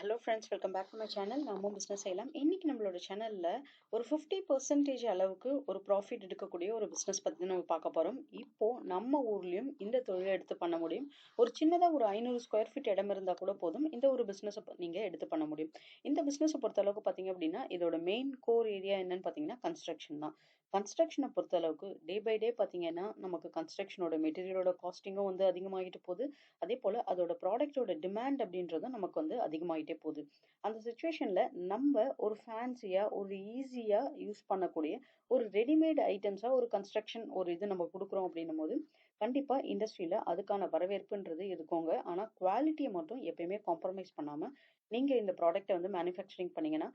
Hello friends, welcome back to my channel. நாமும் business செய்யலாம். இன்னைக்கு நம்மளோட சேனலில் ஒரு 50% அளவுக்கு ஒரு ப்ராஃபிட் எடுக்கக்கூடிய ஒரு பிஸ்னஸ் பற்றி நம்ம பார்க்க போகிறோம். இப்போது நம்ம ஊர்லேயும் இந்த தொழிலை எடுத்து பண்ண முடியும். ஒரு சின்னதாக ஒரு 500 ஸ்கொயர் ஃபீட் இடம் இருந்தால் கூட போதும், இந்த ஒரு பிஸ்னஸை நீங்கள் எடுத்து பண்ண முடியும். இந்த பிஸ்னஸை பொறுத்த அளவுக்கு பார்த்தீங்க அப்படின்னா, இதோட மெயின் கோர் ஏரியா என்னன்னு பார்த்தீங்கன்னா கன்ஸ்ட்ரக்ஷன் தான். கன்ஸ்ட்ரக்ஷனை பொறுத்த அளவுக்கு டே பை டே பார்த்தீங்கன்னா நமக்கு கன்ஸ்ட்ரக்ஷனோட மெட்டீரியலோட காஸ்டிங்கும் வந்து அதிகமாகிட்டு போகுது. அதே போல் அதோட ப்ராடக்டோட டிமாண்ட் அப்படின்றதும் நமக்கு வந்து அதிகமாகிட்டே போகுது. அந்த சுச்சுவேஷனில் நம்ம ஒரு ஃபேன்சியாக ஒரு ஈஸியாக யூஸ் பண்ணக்கூடிய ஒரு ரெடிமேட் ஐட்டம்ஸாக ஒரு கன்ஸ்ட்ரக்ஷன் ஒரு இது நம்ம கொடுக்குறோம் அப்படின்னும் போது கண்டிப்பாக இண்டஸ்ட்ரியில் அதுக்கான வரவேற்புன்றது இருக்குங்க. ஆனால் குவாலிட்டியை மட்டும் எப்பயுமே காம்ப்ரமைஸ் பண்ணாமல் நீங்கள் இந்த ப்ராடக்ட்டை வந்து மேனுஃபேக்சரிங் பண்ணீங்கன்னா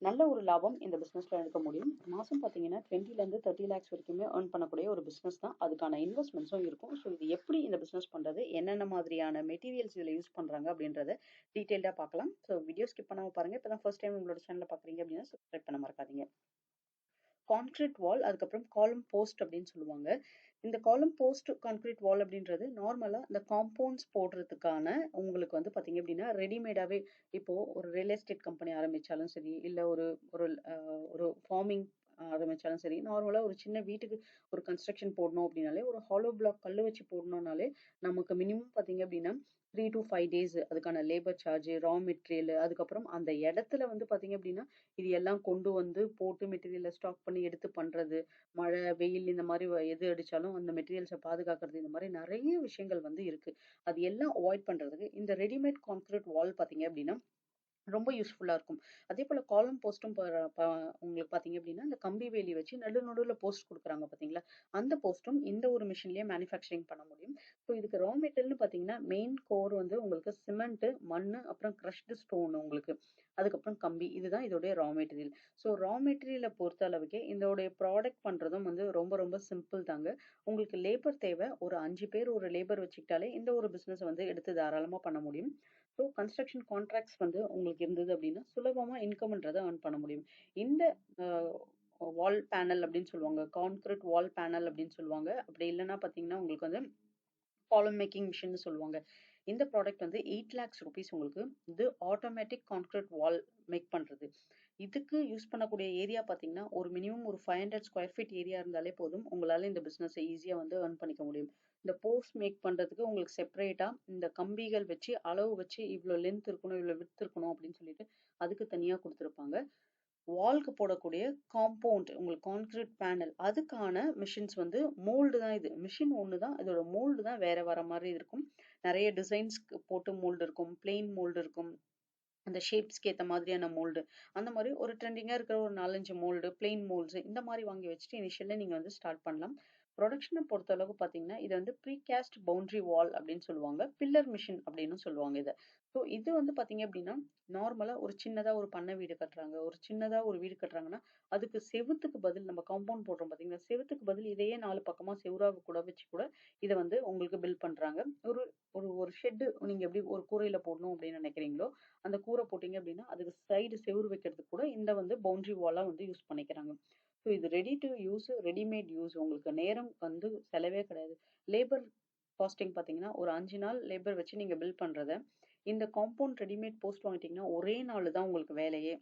நல்ல ஒரு லாபம் இந்த பிஸ்னஸில் எடுக்க முடியும். மாதம் பார்த்தீங்கன்னா 20 to 30 lakhs வரைக்குமே ஏர்ன் பண்ணக்கூடிய ஒரு பிஸ்னஸ் தான். அதுக்கான இன்வெஸ்ட்மெண்ட்ஸும் இருக்கும். ஸோ இது எப்படி இந்த பிஸ்னஸ் பண்ணுறது, என்னென்ன மாதிரியான மெட்டீரியல்ஸ் இதில் யூஸ் பண்ணுறாங்க அப்படின்றத டீட்டெயில்டாக பார்க்கலாம். ஸோ வீடியோ ஸ்கிப் பண்ணாமல் பாருங்கள். இப்போ தான் ஃபர்ஸ்ட் டைம் உங்களோட சேனலில் பார்க்குறீங்க அப்படின்னா சப்ஸ்கிரைப் பண்ண மறக்காதீங்க. கான்கிரீட் வால், அதுக்கப்புறம் காலம் போஸ்ட் அப்படின்னு சொல்லுவாங்க. இந்த காலம் போஸ்ட் கான்கிரீட் வால் அப்படின்றது நார்மலாக இந்த காம்பவுண்ட்ஸ் போடுறதுக்கான உங்களுக்கு வந்து பார்த்தீங்க அப்படின்னா ரெடிமேடாகவே இப்போது ஒரு ரியல் எஸ்டேட் கம்பெனி ஆரம்பித்தாலும் சரி, இல்லை ஒரு ஒரு ஒரு ஃபார்மிங் ஆரம்பித்தாலும் சரி, நார்மலாக ஒரு சின்ன வீட்டுக்கு ஒரு கன்ஸ்ட்ரக்ஷன் போடணும் அப்படின்னாலே ஒரு ஹாலோ பிளாக் கல் வச்சு போடணும்னாலே நமக்கு மினிமம் பார்த்தீங்க அப்படின்னா 3 to 5 days அதுக்கான லேபர் சார்ஜ், ரா மெட்டீரியல், அதுக்கப்புறம் அந்த இடத்துல வந்து பார்த்தீங்க அப்படின்னா இது எல்லாம் கொண்டு வந்து போட்டு மெட்டீரியலை ஸ்டாக் பண்ணி எடுத்து பண்ணுறது, மழை வெயில் இந்த மாதிரி எது அடித்தாலும் அந்த மெட்டீரியல்ஸை பாதுகாக்கிறது, இந்த மாதிரி நிறைய விஷயங்கள் வந்து இருக்குது. அது எல்லாம் அவாய்ட் பண்ணுறதுக்கு இந்த ரெடிமேட் கான்கிரீட் வால் பார்த்தீங்க அப்படின்னா ரொம்ப யூஸ்ஃபுல்லாக இருக்கும். அதே போல் காலம் போஸ்ட்டும் உங்களுக்கு பார்த்தீங்க அப்படின்னா இந்த கம்பி வேலி வச்சு நடுவில் போஸ்ட் கொடுக்குறாங்க பார்த்தீங்களா, அந்த போஸ்ட்டும் இந்த ஒரு மிஷின்லேயே மேனுஃபேக்சரிங் பண்ண முடியும். ஸோ இதுக்கு ரா மெட்டீரியல்னு பார்த்தீங்கன்னா மெயின் கோர் வந்து உங்களுக்கு சிமெண்ட்டு, மண், அப்புறம் க்ரஷ்டு ஸ்டோன் உங்களுக்கு, அதுக்கப்புறம் கம்பி, இதுதான் இதோடைய ரா மெட்டீரியல். ஸோ ரா மெட்டீரியலை பொறுத்த அளவுக்கு இதோடைய ப்ராடக்ட் பண்ணுறதும் வந்து ரொம்ப ரொம்ப சிம்பிள் தாங்க. உங்களுக்கு லேபர் தேவை, ஒரு 5 பேர் ஒரு லேபர் வச்சுக்கிட்டாலே இந்த ஒரு பிஸ்னஸ் வந்து எடுத்து தாராளமாக பண்ண முடியும். ஸோ கன்ஸ்ட்ரக்ஷன் கான்ட்ராக்ட்ஸ் வந்து உங்களுக்கு இருந்தது அப்படின்னா சுலபமாக இன்கம்ன்றதை earn பண்ண முடியும். இந்த வால் பேனல் அப்படின்னு சொல்லுவாங்க, கான்கிரீட் வால் பேனல் அப்படின்னு சொல்லுவாங்க. அப்படி இல்லைன்னா பார்த்தீங்கன்னா உங்களுக்கு வந்து காலம் மேக்கிங் மிஷின் சொல்லுவாங்க. இந்த ப்ராடக்ட் வந்து 8 lakhs rupees உங்களுக்கு. இது ஆட்டோமேட்டிக் கான்கிரீட் வால் மேக் பண்றது. இதுக்கு யூஸ் பண்ணக்கூடிய ஏரியா பார்த்தீங்கன்னா ஒரு மினிமம் ஒரு 500 ஸ்கொயர் ஃபீட் ஏரியா இருந்தாலே போதும், உங்களால இந்த பிஸ்னஸை ஈஸியாக வந்து earn பண்ணிக்க முடியும். இந்த போஸ்ட் மேக் பண்றதுக்கு உங்களுக்கு செப்பரேட்டா இந்த கம்பிகள் வச்சு அளவு வச்சு இவ்வளோ லென்த் இருக்கணும், இவ்வளோ விட்த் இருக்கணும் அப்படின்னு சொல்லிட்டு அதுக்கு தனியாக கொடுத்துருப்பாங்க. வால்க்கு போடக்கூடிய காம்பவுண்ட் உங்களுக்கு கான்கிரீட் பேனல் அதுக்கான மிஷின்ஸ் வந்து மோல்டு தான். இது மிஷின் ஒன்று தான், இதோட மோல்டு தான் வேற வர மாதிரி இருக்கும். நிறைய டிசைன்ஸ்க்கு போட்டு மோல்டு இருக்கும், பிளெயின் மோல்டு இருக்கும், அந்த ஷேப்ஸ்க்கு ஏற்ற மாதிரியான மோல்டு, அந்த மாதிரி ஒரு ட்ரெண்டிங்காக இருக்கிற ஒரு 4-5 மோல்டு, பிளெயின் மோல்ட்ஸ் இந்த மாதிரி வாங்கி வச்சுட்டு இனிஷியலாக நீங்கள் வந்து ஸ்டார்ட் பண்ணலாம். ப்ரொடக்ஷனை பொறுத்த அளவுக்கு பார்த்தீங்கன்னா இது வந்து ப்ரீகாஸ்ட் பவுண்டரி வால் அப்படின்னு சொல்லுவாங்க, பில்லர் மிஷின் அப்படின்னு சொல்லுவாங்க இதை. ஸோ இது வந்து பார்த்தீங்க அப்படின்னா நார்மலாக ஒரு சின்னதாக ஒரு பண்ணை வீடு கட்டுறாங்க, ஒரு சின்னதாக ஒரு வீடு கட்டுறாங்கன்னா அதுக்கு செவுத்துக்கு பதில் நம்ம காம்பவுண்ட் போடுறோம் பார்த்தீங்கன்னா, செவுத்துக்கு பதில் இதையே 4 பக்கமாக செவுராக கூட வச்சு கூட இதை வந்து உங்களுக்கு பில்ட் பண்ணுறாங்க. ஒரு ஒரு ஒரு ஷெட்டு நீங்கள் எப்படி ஒரு கூரையில் போடணும் அப்படின்னு நினைக்கிறீங்களோ அந்த கூரை போட்டீங்க அப்படின்னா அதுக்கு சைடு செவுரு வைக்கிறதுக்கு கூட இந்த வந்து பவுண்டரி வாலாக வந்து யூஸ் பண்ணிக்கிறாங்க. ஸோ இது ready to use, readymade use, உங்களுக்கு நேரம் வந்து செலவே கிடையாது. லேபர் காஸ்டிங் பார்த்தீங்கன்னா ஒரு 5 நாள் லேபர் வச்சு நீங்கள் பில் பண்ணுறத இந்த காம்பவுண்ட் ரெடிமேட் போஸ்ட் வாங்கிட்டீங்கன்னா ஒரே நாள் தான் உங்களுக்கு வேலையே,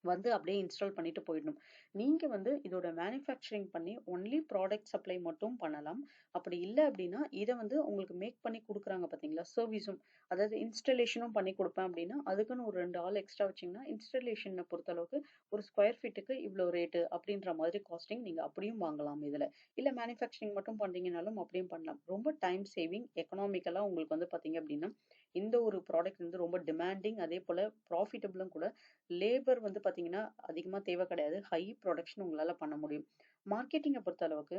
வந்து அப்படியே இன்ஸ்டால் பண்ணிட்டு போயிடணும். நீங்க வந்து இதோட மேனுஃபேக்சரிங் பண்ணி ஒன்லி ப்ராடக்ட் சப்ளை மட்டும் பண்ணலாம். அப்படி இல்லை அப்படின்னா இதை வந்து உங்களுக்கு மேக் பண்ணி கொடுக்குறாங்க பார்த்தீங்களா, சர்வீஸும், அதாவது இன்ஸ்டலேஷனும் பண்ணி கொடுப்பேன் அப்படின்னா அதுக்குன்னு ஒரு 2 ஆள் எக்ஸ்ட்ரா வச்சிங்கன்னா இன்ஸ்டலேஷனை பொறுத்தளவுக்கு ஒரு ஸ்கொயர் ஃபீட்டுக்கு இவ்வளோ ரேட்டு அப்படின்ற மாதிரி காஸ்டிங் நீங்கள் அப்படியும் வாங்கலாம் இதில். இல்லை மேனுஃபேக்சரிங் மட்டும் பண்ணுறீங்கனாலும் அப்படியும் பண்ணலாம். ரொம்ப டைம் சேவிங், எக்கனாமிக்கலாக உங்களுக்கு வந்து பார்த்தீங்க அப்படின்னா இந்த ஒரு ப்ராடக்ட் வந்து ரொம்ப டிமாண்டிங், அதே போல் ப்ராஃபிட்டபிளும் கூட. லேபர் வந்து பார்த்தீங்கன்னா அதிகமாக தேவை கிடையாது, ஹை ப்ரொடக்ஷன் உங்களால் பண்ண முடியும். மார்க்கெட்டிங்கை பொறுத்த அளவுக்கு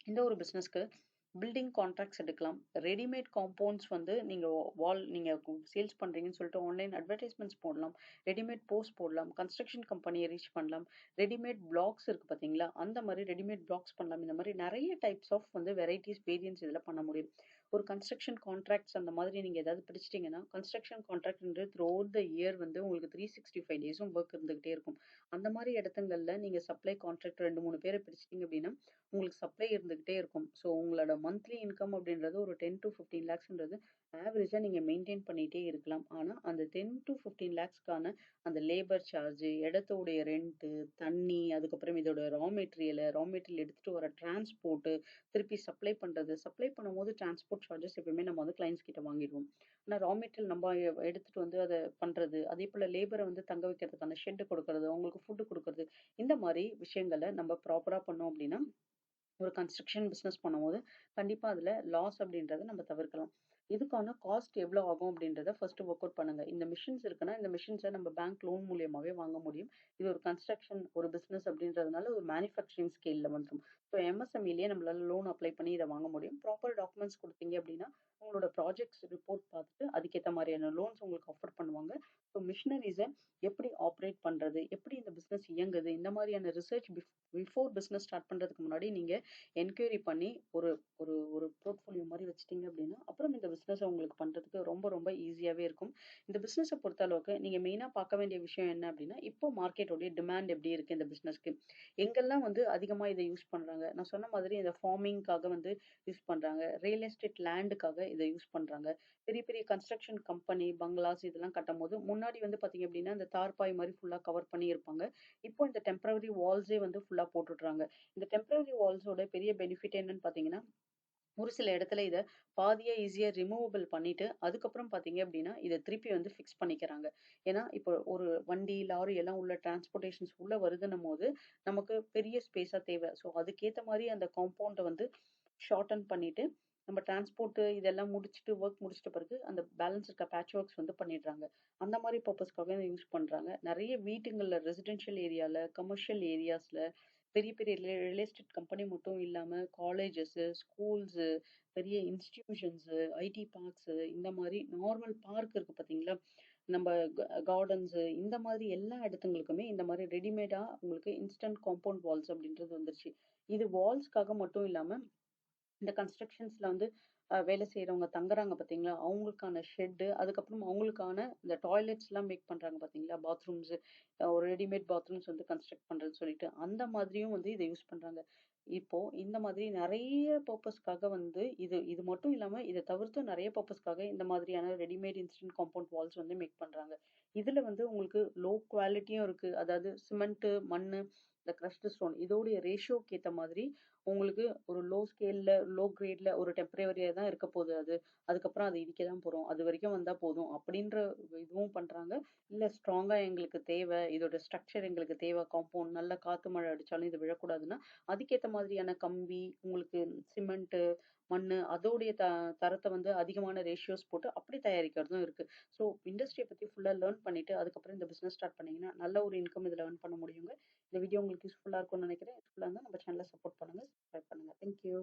இந்த ஒரு பிஸ்னஸ்க்கு பில்டிங் கான்ட்ராக்ட்ஸ் எடுக்கலாம். ரெடிமேட் காம்பவுண்ட்ஸ் வந்து நீங்கள் வால் நீங்கள் சேல்ஸ் பண்ணுறீங்கன்னு சொல்லிட்டு ஆன்லைன் அட்வர்டைஸ்மெண்ட்ஸ் போடலாம், ரெடிமேட் போஸ்ட் போடலாம், கன்ஸ்ட்ரக்ஷன் கம்பெனியை ரீச் பண்ணலாம், ரெடிமேட் பிளாக்ஸ் இருக்குது பார்த்தீங்களா அந்த மாதிரி ரெடிமேட் பிளாக்ஸ் பண்ணலாம். இந்த மாதிரி நிறைய டைப்ஸ் ஆஃப் வந்து வெரைட்டிஸ் வேரியன்ஸ் இதில் பண்ண முடியும். ஒரு கன்ஸ்ட்ரக்ஷன் கான்ட்ராக்ட்ஸ் அந்த மாதிரி நீங்கள் ஏதாவது பிடிச்சிட்டிங்கன்னா கன்ஸ்ட்ரக்ஷன் கான்ட்ராக்ட்ன்றது த்ரூ அவுட் த இயர் வந்து உங்களுக்கு 365 days ஒர்க் இருந்துகிட்டே இருக்கும். அந்த மாதிரி இடத்துங்களில் நீங்கள் சப்ளை கான்ட்ராக்ட் 2-3 பேரை பிடிச்சிட்டிங்க அப்படின்னா உங்களுக்கு சப்ளை இருந்துகிட்டே இருக்கும். ஸோ உங்களோட மந்த்லி இன்கம் அப்படின்றது ஒரு 10 to 15 lakhsன்றது ஆவரேஜா நீங்க மெயின்டெயின் பண்ணிட்டே இருக்கலாம். ஆனா, அந்த 10 to 15 லேக்ஸ்க்கான அந்த லேபர் சார்ஜ், இடத்தோடைய ரென்ட்டு, தண்ணி, அதுக்கப்புறம் இதோட ரா மெட்டீரியல் எடுத்துட்டு வர டிரான்ஸ்போர்ட், திருப்பி சப்ளை பண்றது. சப்ளை பண்ணும்போது டிரான்ஸ்போர்ட் சார்ஜஸ் எப்பவுமே நம்ம வந்து கிளையண்ட்ஸ் கிட்ட வாங்கிடுவோம். ஆனா, ரா மெட்டீரியல் நம்ம எடுத்துட்டு வந்து அத பண்றது. அதேபோல லேபர வந்து தங்க வைக்கிறதுக்கான ஷெட் குடுக்கறது, அவங்களுக்கு ஃபுட் குடுக்கறது. இந்த மாரி விஷயங்கள நம்ம ப்ராப்பரா பண்ணோம் அப்டின்னா, ஒரு கன்ஸ்ட்ரக்ஷன் பிசினஸ் பண்ணும்போது கண்டிப்பா அதுல லாஸ் அப்படின்றத நம்ம தவிர்க்கலாம். இதுக்கான காஸ்ட் எவ்வளோ ஆகும் அப்படின்றத ஃபர்ஸ்ட் ஒர்க் அவுட் பண்ணுங்க. இந்த மிஷின்ஸ் இருக்குன்னா இந்த மிஷின்ஸை நம்ம பேங்க் லோன் மூலியமாவே வாங்க முடியும். இது ஒரு கன்ஸ்ட்ரக்ஷன் ஒரு பிசினஸ் அப்படின்றதுனால ஒரு மேனுஃபேக்சரிங் ஸ்கேல்ல வந்துடும். ஸோ எம்எஸ்எம்இலேயே நம்மளால லோன் அப்ளை பண்ணி இதை வாங்க முடியும். ப்ராப்பர் டாக்குமெண்ட்ஸ் கொடுத்தீங்க அப்படின்னா உங்களோட ப்ராஜெக்ட்ஸ் ரிப்போர்ட் பார்த்துட்டு அதுக்கேற்ற மாதிரியான லோன்ஸ் உங்களுக்கு ஆஃபர் பண்ணுவாங்க. ஸோ மிஷினரிஸை எப்படி ஆப்ரேட் பண்றது, எப்படி இந்த பிசினஸ் இயங்குது, இந்த மாதிரியான ரிசர்ச் பிஃபோர் பிசினஸ் ஸ்டார்ட் பண்றதுக்கு முன்னாடி நீங்க என்கொயரி பண்ணி ஒரு ஒரு ஒரு போர்ட்ஃபோலியோ மாரி வச்சுட்டீங்க அப்படின்னா, அப்புறம் இந்த பிசினஸ உங்களுக்கு பண்றதுக்கு ரொம்ப ரொம்ப ஈஸியாவே இருக்கும். இந்த பிசினஸ பொறுத்த அளவுக்கு நீங்க மெயினா பார்க்க வேண்டிய விஷயம் என்ன அப்படின்னா, இப்போ மார்க்கெட்டோடைய டிமாண்ட் எப்படி இருக்கு இந்த பிசினஸ்க்கு? எங்கெல்லாம் வந்து அதிகமா இத யூஸ் பண்றாங்க? நான் சொன்ன மாதிரி இந்த ஃபார்மிங்க்காக வந்து யூஸ் பண்றாங்க. ரியல் எஸ்டேட் லேண்டுக்காக இத யூஸ் பண்றாங்க. பெரிய பெரிய கன்ஸ்ட்ரக்ஷன் கம்பெனி, பங்களாஸ் இதெல்லாம் கட்டும்போது முன்னாடி வந்து பார்த்தீங்க அப்படின்னா, இந்த தார்ப்பாய் மாரி ஃபுல்லா கவர் பண்ணி இருப்பாங்க. இப்போ இந்த டெம்பரரி வால்ஸே வந்து ஃபுல்லா போட்டுடுறாங்க. இந்த டெம்பரரி வால்ஸோட பெரிய பெனிஃபிட் என்னன்னு பார்த்தீங்கன்னா, ஒரு சில இடத்துல இத பாதியா ஈஸியா ரிமூவபிள் பண்ணிட்டு, அதுக்கப்புறம் பார்த்தீங்க அப்டின்னா, இத திருப்பி வந்து ஃபிக்ஸ் பண்ணிக்கிறாங்க. ஏன்னா, இப்போ ஒரு வண்டி, லாரி எல்லாம் உள்ள டிரான்ஸ்போர்டேஷன்ஸ் உள்ள வருதுன்னும்போது, நமக்கு பெரிய ஸ்பேஸா தேவை. ஸோ, அதுக்கேத்த மாரி அந்த காம்பவுண்ட வந்து ஷார்டன் பண்ணிட்டு, நம்ம டிரான்ஸ்போர்ட் இதெல்லாம் முடிச்சுட்டு, வொர்க் முடிச்சிட்ட பிறகு, அந்த பேலன்ஸ் இருக்க பேட்ச் ஒர்க்ஸ் வந்து பண்ணிடுறாங்க. அந்த மாரி பர்ப்பஸ்க்காக இத யூஸ் பண்றாங்க. நெறைய வீட்டுங்கள்ல ரெசிடென்ஷியல் ஏரியால, கமர்ஷியல் ஏரியாஸ்ல பெரிய பெரிய ரியல் எஸ்டேட் கம்பெனி மட்டும் இல்லாம காலேஜஸ், ஸ்கூல்ஸ், பெரிய இன்ஸ்டிடியூஷன்ஸ், ஐடி பார்க்ஸ் இந்த மாதிரி நார்மல் பார்க் இருக்கு பாத்தீங்களா? நம்ம கார்டன்ஸ் இந்த மாதிரி எல்லா இடத்துங்களுக்குமே இந்த மாதிரி ரெடிமேடா உங்களுக்கு இன்ஸ்டன்ட் காம்பவுண்ட் வால்ஸ் அப்படின்றது வந்துருச்சு. இது வால்ஸ்க்காக மட்டும் இல்லாம இந்த கன்ஸ்ட்ரக்ஷன்ஸ்ல வந்து வேலை செய்றவங்க தங்குறாங்க பார்த்தீங்களா? அவங்களுக்கான ஷெட்டு, அதுக்கப்புறம் அவங்களுக்கான இந்த டாய்லெட்ஸ்லாம் மேக் பண்றாங்க பார்த்தீங்களா? பாத்ரூம்ஸ் ஒரு ரெடிமேட் பாத்ரூம்ஸ் வந்து கன்ஸ்ட்ரக்ட் பண்றதுன்னு சொல்லிட்டு, அந்த மாதிரியும் வந்து இத யூஸ் பண்றாங்க. இப்போ இந்த மாதிரி நெறைய பர்ப்பஸ்க்காக வந்து இது இது மட்டும் இல்லாம இத தவிர்த்து நெறைய பர்ப்பஸ்க்காக இந்த மாதிரியான ரெடிமேட் இன்ஸ்டன்ட் காம்பவுண்ட் வால்ஸ் வந்து மேக் பண்றாங்க. இதுல வந்து உங்களுக்கு லோ குவாலிட்டியும் இருக்கு. அதாவது சிமெண்ட், மண்ணு, இந்த கிரஷ்டு ஸ்டோன் இதோடைய ரேஷியோக்கு ஏத்த மாதிரி உங்களுக்கு ஒரு லோ ஸ்கேல்ல, லோ கிரேட்ல ஒரு டெம்பரவரியா தான் இருக்க போது அது. அதுக்கப்புறம் அத இடிக்க தான் போறோம். அது வரைக்கும் வந்தா போதும். அப்படின்ற இதுவும் பண்றாங்க. இல்ல ஸ்ட்ராங்கா எங்களுக்கு தேவை. இதோட ஸ்ட்ரக்சர் எங்களுக்கு தேவை. காம்பவுண்ட் நல்ல காத்து, மழை அடிச்சாலும் இது விழக்கூடாதுன்னா, அதுக்கேத்த மாதிரியான கம்பி, உங்களுக்கு சிமெண்ட், மண்ணு அதோடைய தரத்த வந்து அதிகமான ரேஷியோஸ் போட்டு அப்படி தயாரிக்கிறதும் இருக்கு. ஸோ இண்டஸ்ட்ரிய பத்தி ஃபுல்லா லேர்ன் பண்ணிட்டு, அதுக்கப்புறம் இந்த பிசினஸ் ஸ்டார்ட் பண்ணீங்கன்னா, நல்ல ஒரு இன்கம் இதுல ஏர்ன் பண்ண முடியுங்க. இந்த வீடியோ உங்களுக்கு யூஸ்ஃபுல்லா இருக்கும்னு நினைக்கிறேன். யூஸ்ஃபுல்லா இருந்தா நம்ம சேனல சப்போர்ட் பண்ணுங்க. சப்ஸ்கிரைப் பண்ணுங்க. Thank you.